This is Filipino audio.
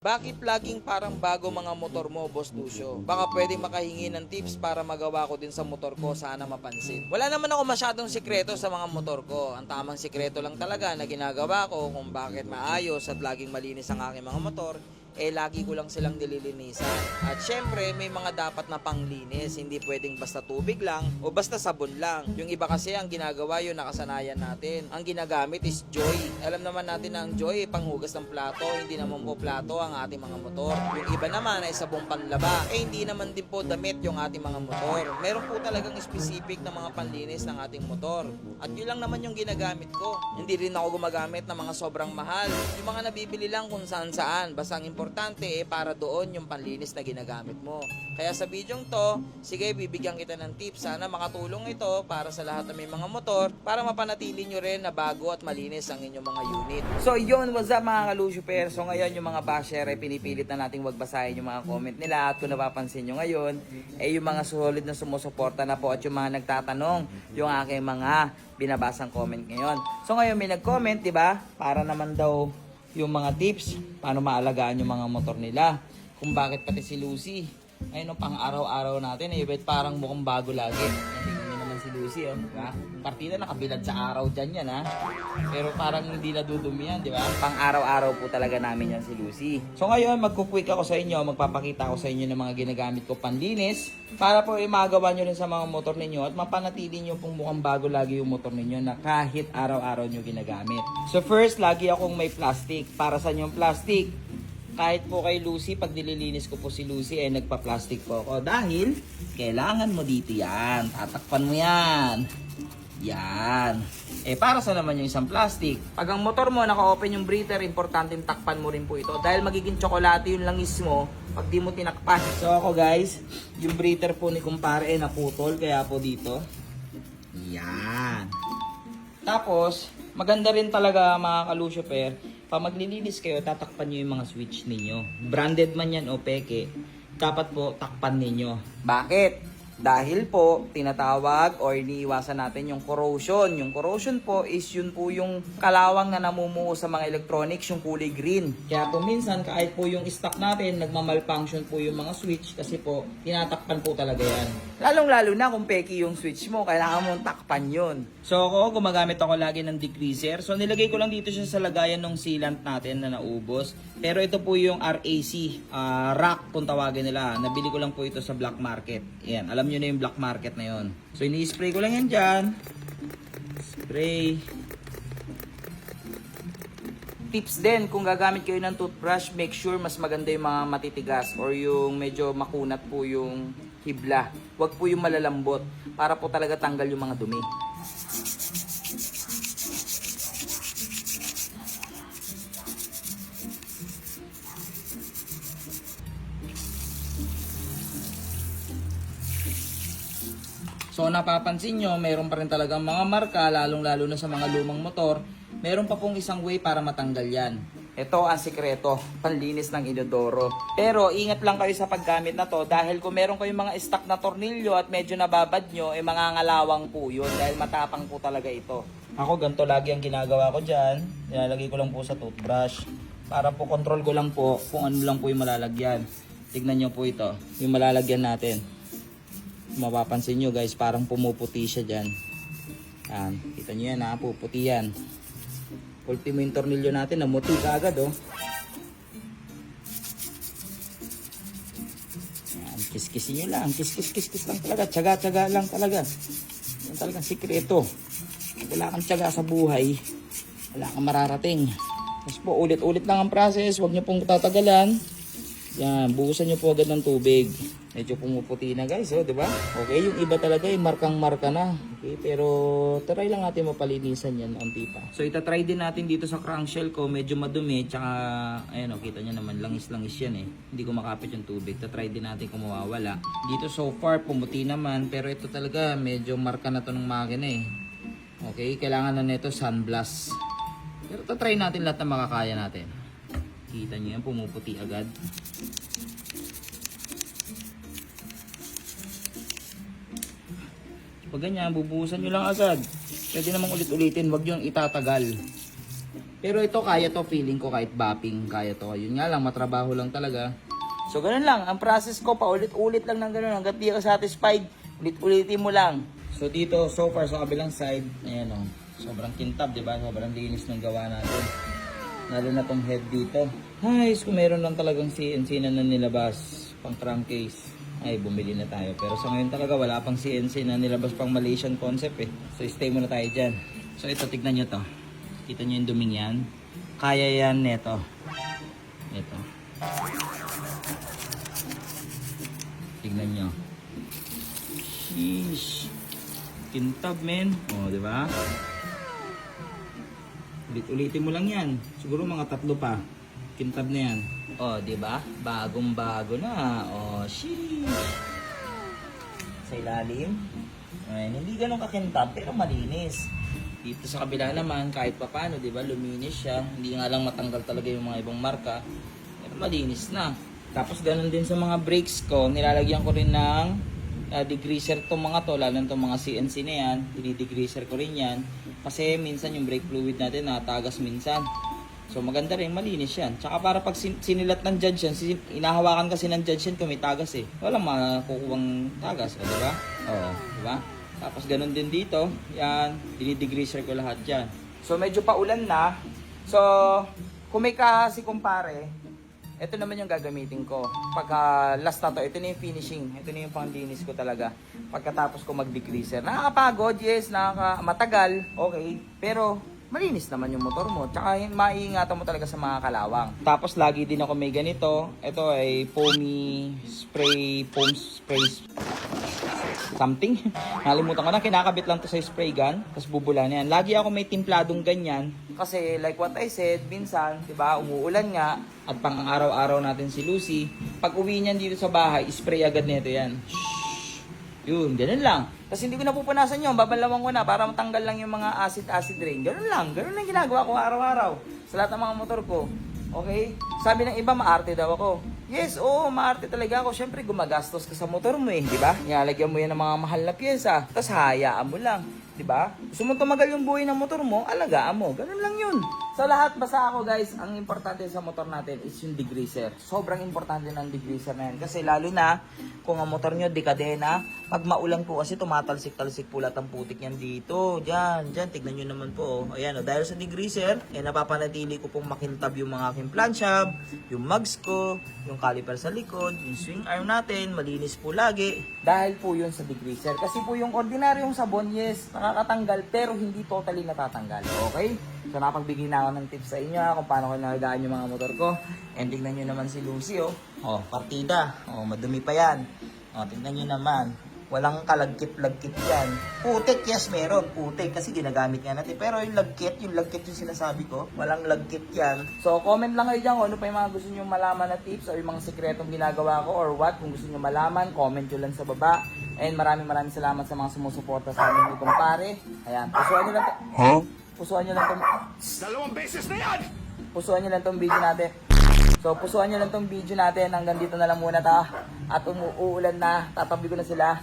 Bakit laging parang bago mga motor mo, Boss Lucio? Baka pwedeng makahingi ng tips para magawa ko din sa motor ko, sana mapansin. Wala naman ako masyadong sikreto sa mga motor ko. Ang tamang sikreto lang talaga na ginagawa ko kung bakit maayos at laging malinis ang aking mga motor, lagi ko lang silang nililinisan. At syempre, may mga dapat na panglinis. Hindi pwedeng basta tubig lang o basta sabon lang. Yung iba kasi ang ginagawa yun, nakasanayan natin. Ang ginagamit is Joy. Alam naman natin na ang Joy, panghugas ng plato. Hindi naman po plato ang ating mga motor. Yung iba naman ay sabong panlaba. Hindi naman din po damit yung ating mga motor. Meron po talagang specific na mga panlinis ng ating motor. At yun lang naman yung ginagamit ko. Hindi rin ako gumagamit ng mga sobrang mahal. Yung mga nabibili lang kung saan saan. Basta ang importante para doon yung panlinis na ginagamit mo. Kaya sa bidyong to, sige, bibigyan kita ng tips. Sana makatulong ito para sa lahat ng may mga motor para mapanatili nyo rin na bago at malinis ang inyong mga unit. So yun, what's up mga ka-Lucifer? So ngayon yung mga basher, pinipilit na nating wag basahin yung mga comment nila. At kung napapansin nyo ngayon, yung mga solid na sumusuporta na po at yung mga nagtatanong, yung aking mga binabasang comment ngayon. So ngayon may nag-comment, diba? Para naman daw yung mga tips, paano maalagaan yung mga motor nila. Kung bakit pati si Lucy, ayun, pang araw-araw natin, bet parang mukhang bago lagi. Tingnan naman si Lucy, diba? Partida nakabilad sa araw dyan yan, ha? Pero parang hindi nadudumi yan, di ba? Pang araw-araw po talaga namin yan si Lucy. So ngayon, magkukwik ako sa inyo, magpapakita ako sa inyo ng mga ginagamit ko panlinis para po magawa nyo rin sa mga motor ninyo at mapanatili nyo pong mukhang bago lagi yung motor ninyo na kahit araw-araw nyo ginagamit. So first, lagi akong may plastic. Para sa yung plastic? Kahit po kay Lucy, pag nililinis ko po si Lucy, nagpa-plastic po ako. Dahil, kailangan mo dito yan. Tatakpan mo yan. Yan. Para sa naman yung isang plastic. Pag ang motor mo naka-open yung breather, importante takpan mo rin po ito. Dahil magiging tsokolate yung langis mo pag di mo tinakpan. So ako guys, yung breather po ni kumpare naputol. Kaya po dito. Yan. Tapos, maganda rin talaga mga ka-Lucifer, pag maglilinis kayo, tatakpan nyo yung mga switch ninyo. Branded man yan o peke, dapat po takpan ninyo. Bakit? Dahil po, tinatawag o iniiwasan natin yung corrosion. Yung corrosion po is yun po yung kalawang na namumuo sa mga electronics, yung kulay green. Kaya po minsan, kahit po yung stock natin, nagmamalfunction po yung mga switch kasi po, tinatakpan po talaga yan. Lalong-lalo na kung peki yung switch mo, kailangan mong takpan yun. So ako, gumagamit ako lagi ng degreaser. So nilagay ko lang dito siya sa lagayan ng sealant natin na naubos. Pero ito po yung RAC, rack kung tawagin nila. Nabili ko lang po ito sa black market. Yan, alam nyo na yung black market na yon. So ini-spray ko lang yan dyan. Spray. Tips din, kung gagamit kayo ng toothbrush, make sure mas maganda yung mga matitigas or yung medyo makunat po yung hibla. Huwag po yung malalambot para po talaga tanggal yung mga dumi. So napapansin nyo, meron pa rin talagang mga marka, lalong-lalo na sa mga lumang motor. Meron pa pong isang way para matanggal yan. Ito ang sikreto, panlinis ng inodoro. Pero ingat lang kayo sa paggamit na to dahil kung meron kayong mga stock na tornilyo at medyo nababad nyo, mangangalawang po yun dahil matapang po talaga ito. Ako ganito lagi ang ginagawa ko dyan. Nilalagay ko lang po sa toothbrush. Para po control ko lang po kung ano lang po yung malalagyan. Tignan nyo po ito, yung malalagyan natin. Mapapansin nyo guys, parang pumuputi siya dyan. Yan, kita nyo yan ha, puputi yan. Ultimo yung tornilyo natin, namuti ka agad oh. Yan, kiskisin nyo lang, kiskis lang talaga, tsaga lang talaga. Yan talagang sikreto. Wala kang tsaga sa buhay, wala kang mararating. Tapos po, ulit-ulit lang ang process, huwag nyo pong tatagalan. Yan, buhusan nyo po agad ng tubig. Medyo pumuputi na guys, di ba? Okay, yung iba talaga markang-marka na. Okay, pero try lang natin mapalinisan yan, onti pa. So itatry din natin dito sa crankshell ko, medyo madumi, tsaka ayun, kita nyo naman, langis-langis yan Hindi ko makapit yung tubig. Tatry din natin kung mawawala. Dito so far, pumuti naman, pero ito talaga, medyo marka na to ng makina Okay, kailangan na nito sunblast. Pero tatry natin lahat na makakaya natin. Kita nyo yan, pumuputi agad. Pag ganyan, bubuhusan nyo lang agad. Pwede namang ulit-ulitin, wag nyo itatagal. Pero ito kaya to, feeling ko kahit bapping kaya to. Yun nga lang, matrabaho lang talaga. So ganun lang, ang process ko paulit-ulit lang ng ganun. Hanggat di ka satisfied, ulit-ulitin mo lang. So dito, so far sa kabilang side, ayan o. Sobrang kintab, di ba? Sobrang linis ng gawa natin. Lalo na tong head dito. Ay, kung meron lang talagang CNC na nilabas, pang crankcase, ay bumili na tayo. Pero sa ngayon talaga wala pang CNC na nilabas pang Malaysian concept eh. So stay muna tayo dyan. So ito, tignan nyo to. Kita nyo yung duming yan. Kaya yan neto. Ito. Tignan nyo. Sheesh. Kintab men. O, di ba? Ulit-ulitin mo lang yan. Siguro mga 3 pa. Kintab na yan. O, di ba? Bagong-bago na. O, sheesh. Sa ilalim. Ay, hindi ganun kakintab pero malinis. Dito sa kabila naman, kahit pa paano, di ba, luminis siya. Hindi nga lang matanggal talaga yung mga ibang marka. Pero malinis na. Tapos ganun din sa mga brakes ko, nilalagyan ko rin ng degreaser tong mga to, lalo itong mga CNC na yan. Dinidegreaser ko rin yan. Kasi minsan yung brake fluid natin natagas minsan. So maganda rin, malinis yan. Tsaka para pag sinilat ng judge yan, inahawakan kasi ng judge yan kung may tagas eh. Walang makukuwang tagas, di ba? Oo, di ba? Tapos ganun din dito, yan, dinidegreaser ko lahat dyan. So medyo paulan na. So, kung may kasi kumpare, ito naman yung gagamitin ko. Pagka last na to, ito na yung finishing. Ito na yung panglinis ko talaga. Pagkatapos ko mag-degreaser. Nakakapagod, yes, matagal, okay. Pero, malinis naman yung motor mo. Tsaka maiingatan mo talaga sa mga kalawang. Tapos lagi din ako may ganito. Ito ay foam spray something. Nalimutan ko na, kinakabit lang to sa spray gun, tapos bubula na yan. Lagi ako may timpladong ganyan. Kasi like what I said, minsan, di ba, umuulan nga, at pang araw-araw natin si Lucy, pag uwi niyan dito sa bahay, spray agad nito yan. Shhh. Yun, ganun lang. Tapos hindi ko na pupunasan yun, babalawan ko na para matanggal lang yung mga acid rain. Ganun lang ginagawa ko araw-araw sa lahat ng mga motor ko. Okay? Sabi ng iba, maarte daw ako. Yes, oo, maarte talaga ako. Siyempre, gumagastos ka sa motor mo eh, di ba? Nilalagyan mo yan ng mga mahal na pyesa, tapos hayaan mo lang, di ba? Gusto mo tumagal yung buhay ng motor mo, alagaan mo. Ganun lang yun. So lahat, basta ako guys, ang importante sa motor natin is yung degreaser. Sobrang importante ng degreaser na yan. Kasi lalo na, kung ang motor nyo dekadena, pag maulan po kasi tumatalsik-talsik po lahat ang putik yan dito. Diyan, tignan nyo naman po. Ayan, dahil sa degreaser, napapanatili ko pong makintab yung mga aking planshab, yung mugs ko, yung caliper sa likod, yung swing arm natin, malinis po lagi. Dahil po yun sa degreaser. Kasi po yung ordinaryong sabon, yes, nakakatanggal, pero hindi totally natatanggal. Okay? So napagbigay na ako ng tips sa inyo kung paano ko nalagaan yung mga motor ko. And tingnan nyo naman si Lucy, oh. Oh, partida. Oh, madumi pa yan. Oh, tingnan nyo naman. Walang kalagkit-lagkit yan. Putik, yes, meron. Putik kasi ginagamit nga natin. Pero yung lagkit yung sinasabi ko, walang lagkit yan. So, comment lang kayo dyan kung ano pa yung mga gusto nyo malaman na tips or yung mga sikretong ginagawa ko or what. Kung gusto nyo malaman, comment nyo lang sa baba. And maraming salamat sa mga sumusuporta sa amin ni kumpare. Ayan, pusuan nyo lang pusuan nyo lang tong... 2 beses na yan! Pusuan nyo lang tong video natin. So, pusuan nyo lang tong video natin. Hanggang dito na lang muna ta. At umuulan na. Tatabi ko na sila.